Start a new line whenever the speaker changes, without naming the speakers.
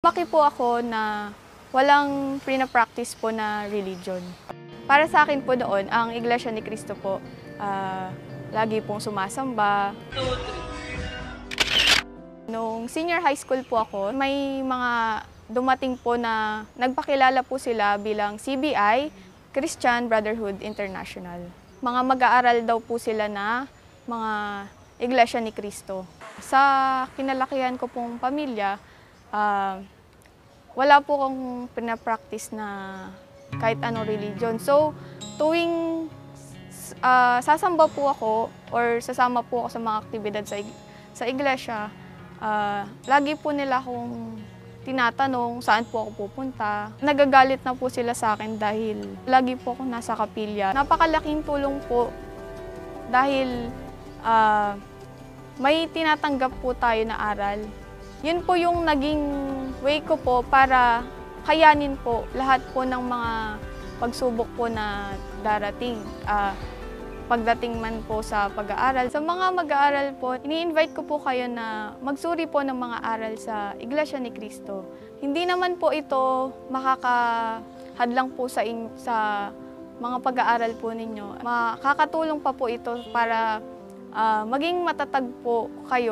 Lumaki po ako na walang prina-practice po na religion. Para sa akin po noon, ang Iglesia ni Cristo po, lagi pong sumasamba. Nung senior high school po ako, may mga dumating po na nagpakilala po sila bilang CBI, Christian Brotherhood International. Mga mag-aaral daw po sila na mga Iglesia ni Cristo. Sa kinalakihan ko pong pamilya, wala po akong pinapractice na kahit anong religion. So, tuwing sasamba po ako or sasama po ako sa mga aktibidad sa iglesia, lagi po nila akong tinatanong saan po ako pupunta. Nagagalit na po sila sa akin dahil lagi po ako nasa kapilya. Napakalaking tulong po dahil may tinatanggap po tayo na aral. Yun po yung naging way ko po para kayanin po lahat po ng mga pagsubok po na darating. Pagdating man po sa pag-aaral. Sa mga mag-aaral po, ini-invite ko po kayo na magsuri po ng mga aral sa Iglesia ni Cristo. Hindi naman po ito makakahadlang po sa mga pag-aaral po ninyo. Makakatulong pa po ito para maging matatag po kayo.